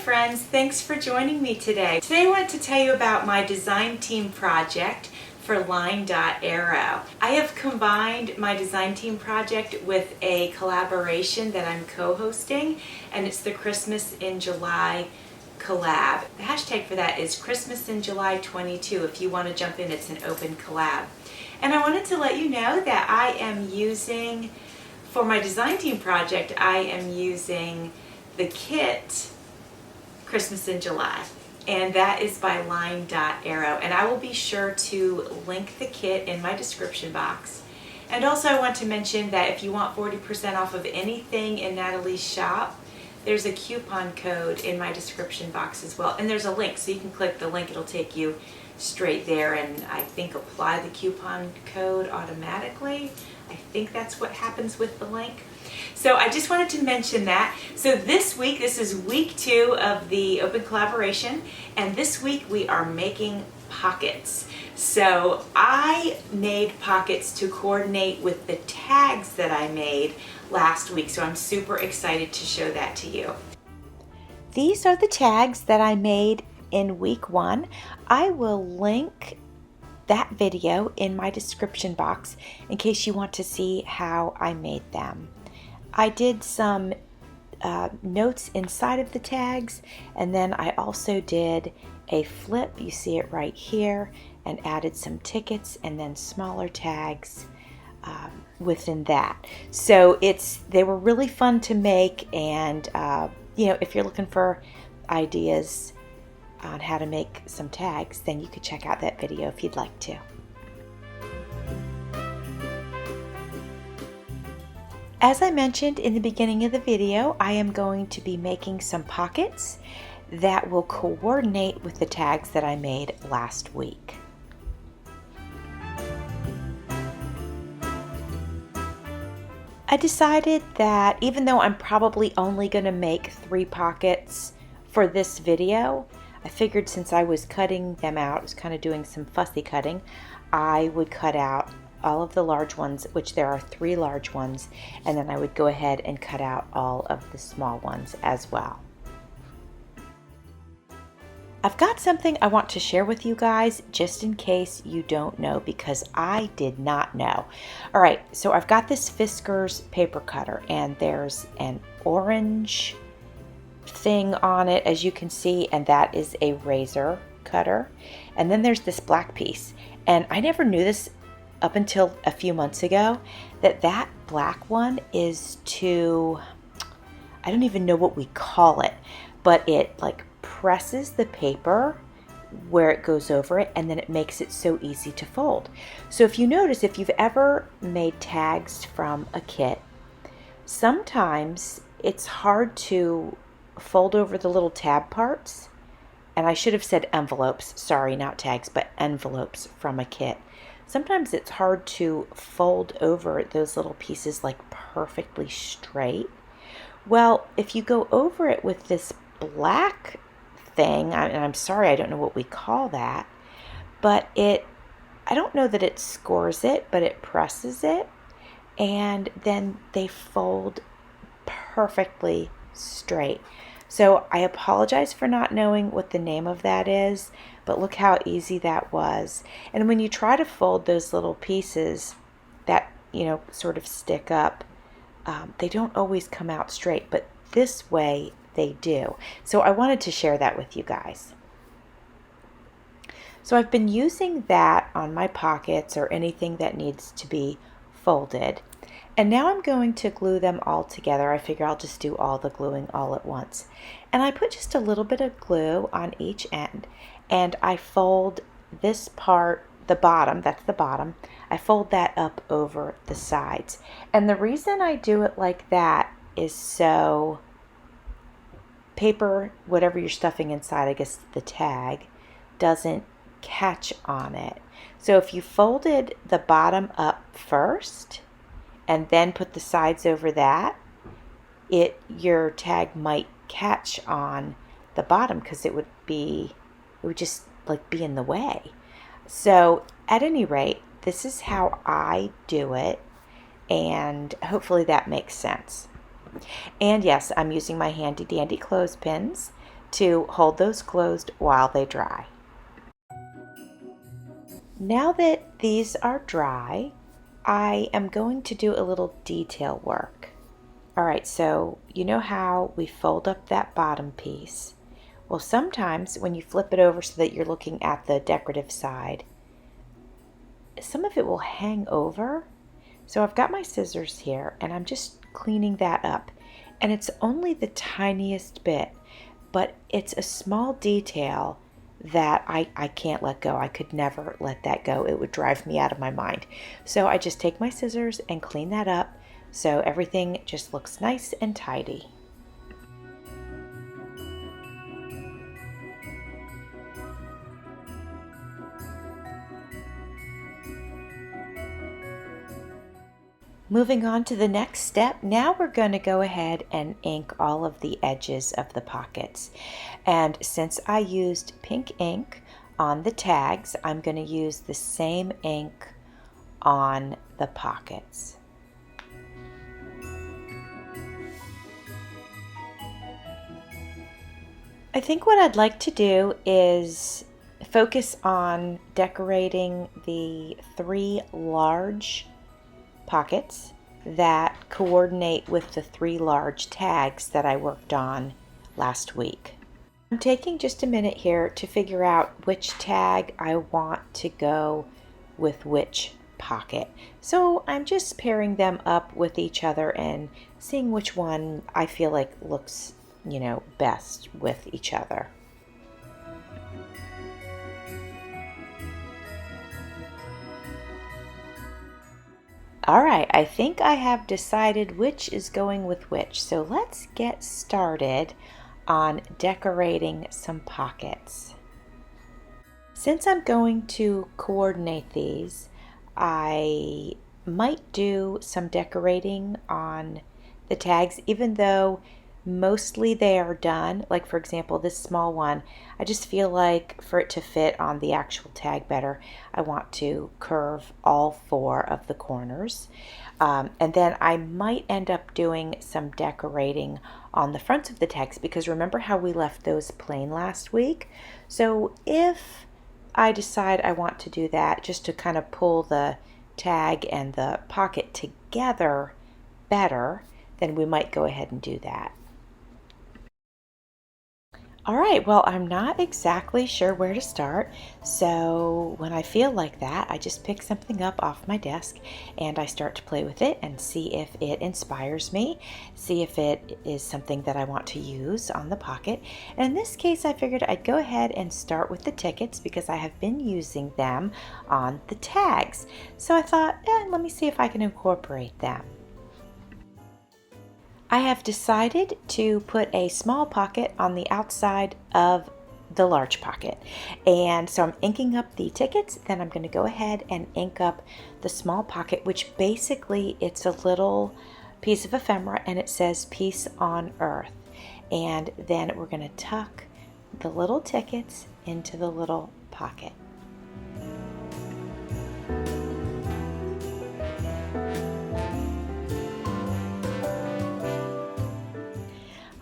friends, thanks for joining me today. Today I want to tell you about my design team project for Line Dot Arrow. I have combined my design team project with a collaboration that I'm co-hosting, and it's the Christmas in July collab. The hashtag for that is Christmas in July 22. If you want to jump in, it's an open collab. And I wanted to let you know that I am using, for my design team project, I am using the kit Christmas in July, and that is by Line Dot Arrow, and I will be sure to link the kit in my description box. And also I want to mention that if you want 40% off of anything in Natalie's shop, there's a coupon code in my description box as well, and there's a link, so you can click the link. It'll take you straight there, and I think apply the coupon code automatically. I think that's what happens with the link. So I just wanted to mention that. So this week, this is week 2 of the open collaboration, and this week we are making pockets. So I made pockets to coordinate with the tags that I made last week, so I'm super excited to show that to you. These are the tags that I made in week 1. I will link that video in my description box in case you want to see how I made them. I did some notes inside of the tags, and then I also did a flip, you see it right here, and added some tickets and then smaller tags within that. So they were really fun to make, and if you're looking for ideas on how to make some tags, then you could check out that video if you'd like to. As I mentioned in the beginning of the video, I am going to be making some pockets that will coordinate with the tags that I made last week. I decided that even though I'm probably only going to make 3 pockets for this video, I figured since I was cutting them out, I was kind of doing some fussy cutting, I would cut out all of the large ones, which there are 3 large ones, and then I would go ahead and cut out all of the small ones as well. I've got something I want to share with you guys just in case you don't know, because I did not know. All right, so I've got this Fiskars paper cutter, and there's an orange thing on it, as you can see, and that is a razor cutter. And then there's this black piece, and I never knew this up until a few months ago, that black one is I don't even know what we call it, but it like presses the paper where it goes over it, and then it makes it so easy to fold. So if you notice, if you've ever made tags from a kit, sometimes it's hard to fold over the little tab parts, and I should have said envelopes, sorry, not tags, but envelopes from a kit. Sometimes it's hard to fold over those little pieces like perfectly straight. Well, if you go over it with this black thing, and I'm sorry, I don't know what we call that, but I don't know that it scores it, but it presses it, and then they fold perfectly straight. So I apologize for not knowing what the name of that is, but look how easy that was. And when you try to fold those little pieces that, sort of stick up, they don't always come out straight, but this way they do. So I wanted to share that with you guys. So I've been using that on my pockets or anything that needs to be folded. And now I'm going to glue them all together. I figure I'll just do all the gluing all at once. And I put just a little bit of glue on each end, and I fold this part, the bottom, that's the bottom, I fold that up over the sides. And the reason I do it like that is so paper, whatever you're stuffing inside, I guess the tag, doesn't catch on it. So if you folded the bottom up first, and then put the sides over that, your tag might catch on the bottom because it would just like be in the way. So at any rate, this is how I do it, and hopefully that makes sense. And yes, I'm using my handy dandy clothespins to hold those closed while they dry. Now that these are dry, I am going to do a little detail work. All right, so you know how we fold up that bottom piece? Well, sometimes when you flip it over so that you're looking at the decorative side, some of it will hang over. So I've got my scissors here and I'm just cleaning that up. And it's only the tiniest bit, but it's a small detail that I can't let go. I could never let that go. It would drive me out of my mind. So I just take my scissors and clean that up so everything just looks nice and tidy. Moving on to the next step, now we're going to go ahead and ink all of the edges of the pockets. And since I used pink ink on the tags, I'm going to use the same ink on the pockets. I think what I'd like to do is focus on decorating the 3 large pockets that coordinate with the 3 large tags that I worked on last week. I'm taking just a minute here to figure out which tag I want to go with which pocket. So I'm just pairing them up with each other and seeing which one I feel like looks, best with each other. All right, I think I have decided which is going with which. So let's get started on decorating some pockets. Since I'm going to coordinate these, I might do some decorating on the tags, even though mostly they are done. Like for example, this small one, I just feel like for it to fit on the actual tag better, I want to curve all 4 of the corners. And then I might end up doing some decorating on the fronts of the tags, because remember how we left those plain last week? So if I decide I want to do that just to kind of pull the tag and the pocket together better, then we might go ahead and do that. All right, well, I'm not exactly sure where to start, so when I feel like that, I just pick something up off my desk and I start to play with it and see if it inspires me, see if it is something that I want to use on the pocket. And in this case, I figured I'd go ahead and start with the tickets because I have been using them on the tags. So I thought, let me see if I can incorporate them. I have decided to put a small pocket on the outside of the large pocket. And so I'm inking up the tickets, then I'm going to go ahead and ink up the small pocket, which basically it's a little piece of ephemera and it says Peace on Earth. And then we're going to tuck the little tickets into the little pocket.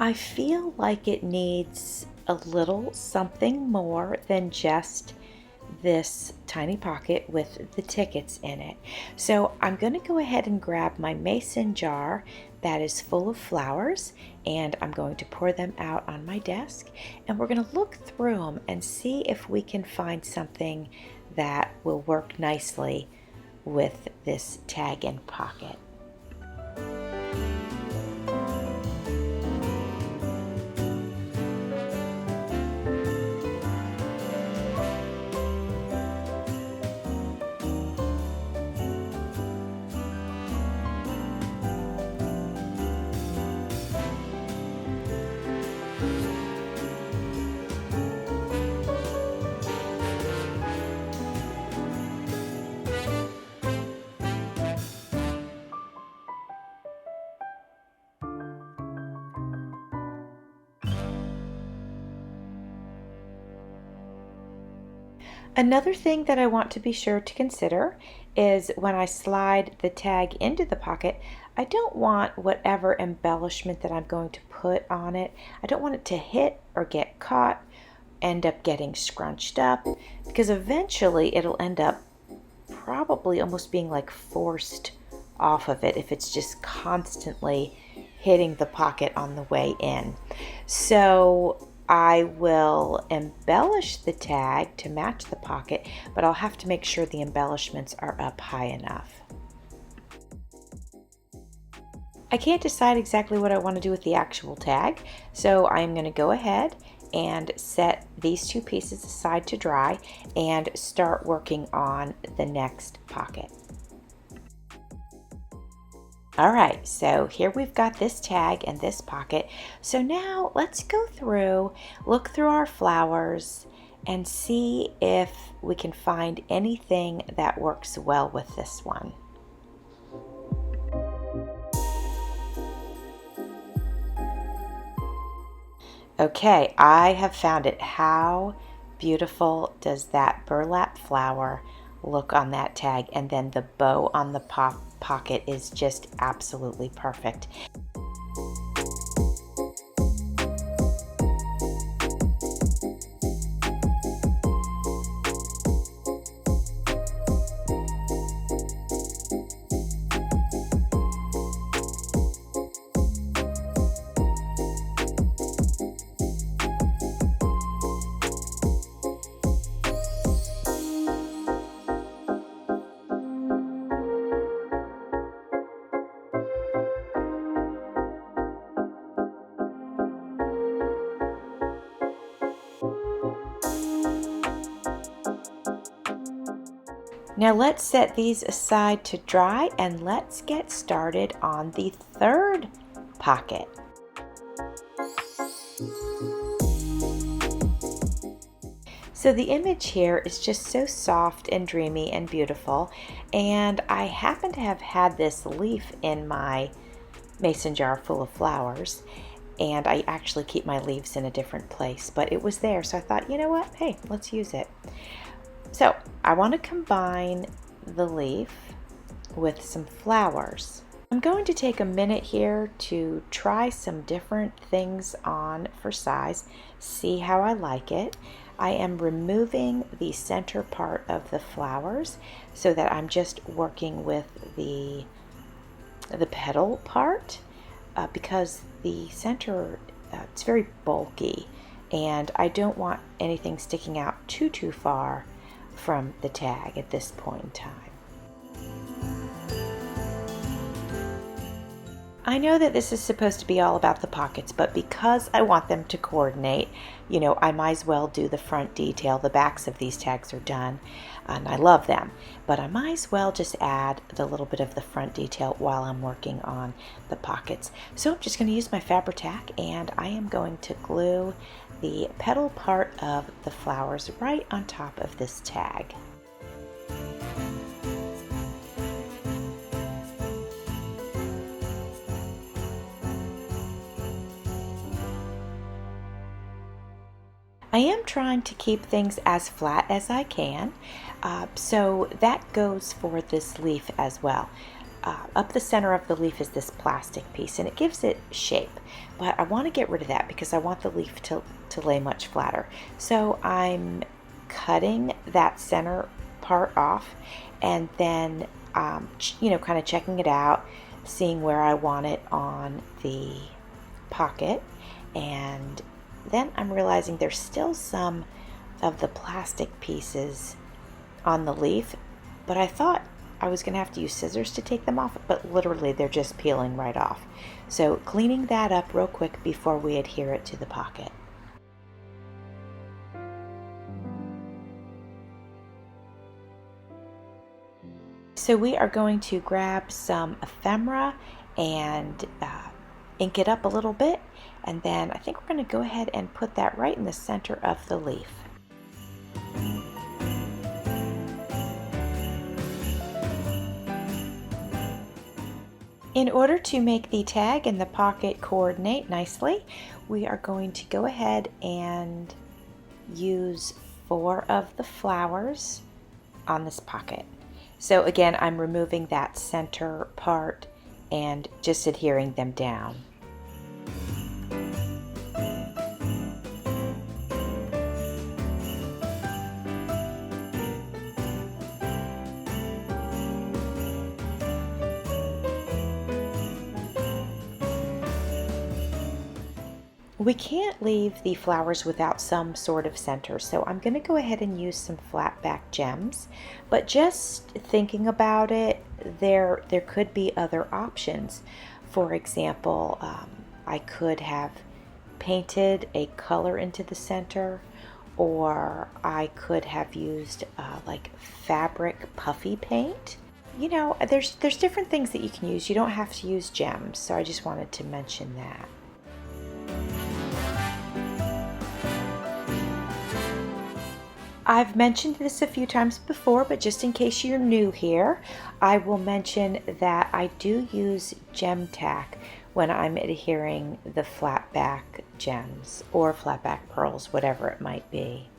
I feel like it needs a little something more than just this tiny pocket with the tickets in it. So I'm going to go ahead and grab my mason jar that is full of flowers and I'm going to pour them out on my desk, and we're going to look through them and see if we can find something that will work nicely with this tag and pocket. Another thing that I want to be sure to consider is when I slide the tag into the pocket, I don't want whatever embellishment that I'm going to put on it, I don't want it to hit or get caught, end up getting scrunched up, because eventually it'll end up probably almost being like forced off of it if it's just constantly hitting the pocket on the way in. So I will embellish the tag to match the pocket, but I'll have to make sure the embellishments are up high enough. I can't decide exactly what I want to do with the actual tag, so I'm going to go ahead and set these two pieces aside to dry and start working on the next pocket. All right, so here we've got this tag and this pocket. So now let's go through, look through our flowers and see if we can find anything that works well with this one. Okay, I have found it. How beautiful does that burlap flower look on that tag? And then the bow on the pocket is just absolutely perfect. Now let's set these aside to dry and let's get started on the third pocket. So the image here is just so soft and dreamy and beautiful, and I happen to have had this leaf in my mason jar full of flowers, and I actually keep my leaves in a different place, but it was there, so I thought, you know what, hey, let's use it. So I want to combine the leaf with some flowers. I'm going to take a minute here to try some different things on for size, see how I like it. I am removing the center part of the flowers so that I'm just working with the petal part because the center, it's very bulky and I don't want anything sticking out too far from the tag at this point in time. I know that this is supposed to be all about the pockets, but because I want them to coordinate, you know, I might as well do the front detail. The backs of these tags are done, and I love them, but I might as well just add the little bit of the front detail while I'm working on the pockets. So I'm just going to use my Fabri-Tac, and I am going to glue the petal part of the flowers right on top of this tag. I am trying to keep things as flat as I can, so that goes for this leaf as well. Up the center of the leaf is this plastic piece and it gives it shape, but I want to get rid of that because I want the leaf to lay much flatter. So I'm cutting that center part off and then you know, kind of checking it out, seeing where I want it on the pocket, and then I'm realizing there's still some of the plastic pieces on the leaf, but I thought I was going to have to use scissors to take them off, but literally they're just peeling right off. So cleaning that up real quick before we adhere it to the pocket. So we are going to grab some ephemera and ink it up a little bit, and then I think we're going to go ahead and put that right in the center of the leaf. In order to make the tag and the pocket coordinate nicely, we are going to go ahead and use 4 of the flowers on this pocket. So again, I'm removing that center part and just adhering them down. We can't leave the flowers without some sort of center, so I'm going to go ahead and use some flat back gems. But just thinking about it, there could be other options. For example, I could have painted a color into the center, or I could have used like fabric puffy paint. You know, there's different things that you can use. You don't have to use gems, so I just wanted to mention that. I've mentioned this a few times before, but just in case you're new here, I will mention that I do use gem tack when I'm adhering the flat back gems or flat back pearls, whatever it might be.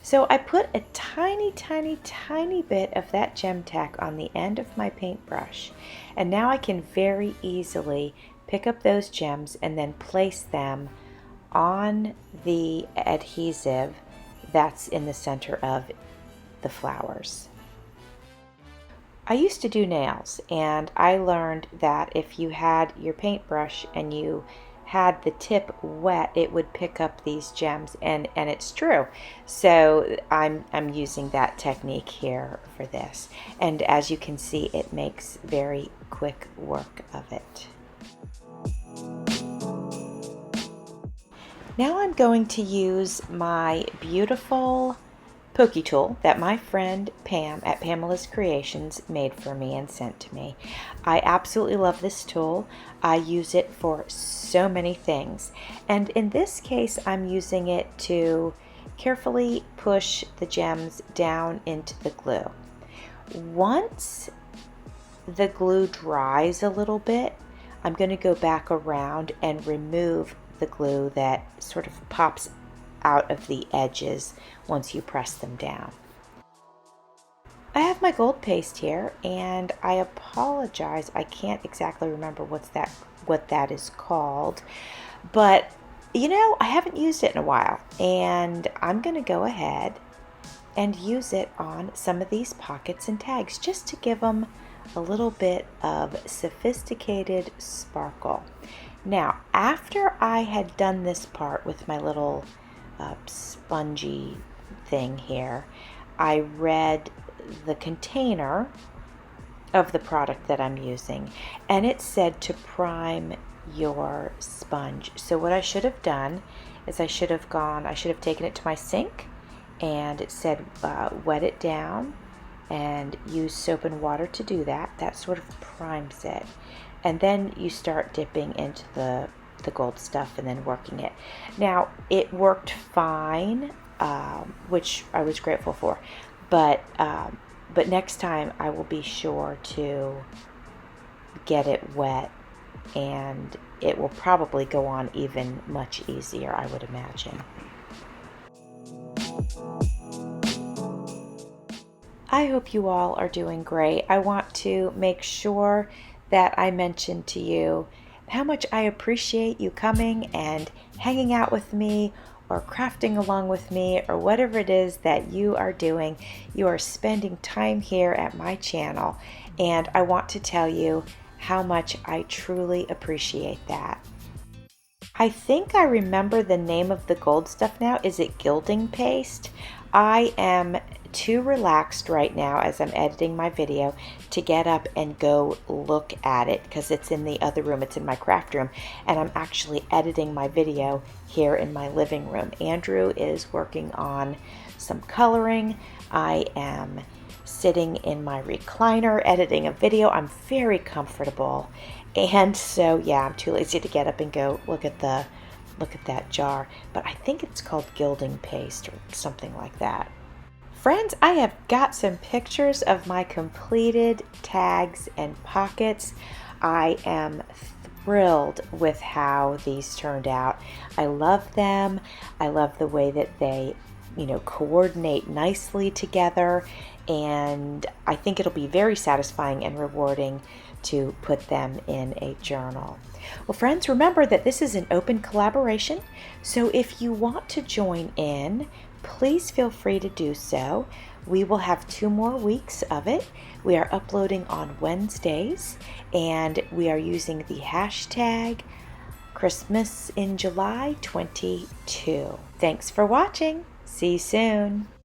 So I put a tiny bit of that gem tack on the end of my paintbrush, and now I can very easily pick up those gems and then place them on the adhesive that's in the center of the flowers. I used to do nails, and I learned that if you had your paintbrush and you had the tip wet, it would pick up these gems, and it's true. So I'm using that technique here for this, and as you can see, it makes very quick work of it. Now I'm going to use my beautiful pokey tool that my friend Pam at Pamela's Creations made for me and sent to me. I absolutely love this tool. I use it for so many things, and in this case I'm using it to carefully push the gems down into the glue. Once the glue dries a little bit, I'm going to go back around and remove the glue that sort of pops out of the edges once you press them down. I have my gold paste here, and I apologize, I can't exactly remember what that is called, but you know, I haven't used it in a while, and I'm going to go ahead and use it on some of these pockets and tags just to give them a little bit of sophisticated sparkle. Now, after I had done this part with my little spongy thing here, I read the container of the product that I'm using, and it said to prime your sponge. So what I should have done is I should have taken it to my sink, and it said wet it down and use soap and water to do that. That sort of primes it. And then you start dipping into the gold stuff and then working it. Now, it worked fine, which I was grateful for. But next time I will be sure to get it wet, and it will probably go on even much easier, I would imagine. I hope you all are doing great. I want to make sure that I mentioned to you how much I appreciate you coming and hanging out with me, or crafting along with me, or whatever it is that you are doing. You are spending time here at my channel, and I want to tell you how much I truly appreciate that. I think I remember the name of the gold stuff now. Is it gilding paste? I am too relaxed right now as I'm editing my video to get up and go look at it, because it's in the other room. It's in my craft room, and I'm actually editing my video here in my living room. Andrew is working on some coloring. I am sitting in my recliner editing a video. I'm very comfortable, and so yeah, I'm too lazy to get up and go look at that jar, but I think it's called gilding paste or something like that. Friends, I have got some pictures of my completed tags and pockets. I am thrilled with how these turned out. I love them. I love the way that they, coordinate nicely together, and I think it'll be very satisfying and rewarding to put them in a journal. Well, friends, remember that this is an open collaboration, so if you want to join in, please feel free to do so. We will have 2 more weeks of it. We are uploading on Wednesdays, and we are using the hashtag Christmas in July 22. Thanks for watching. See you soon.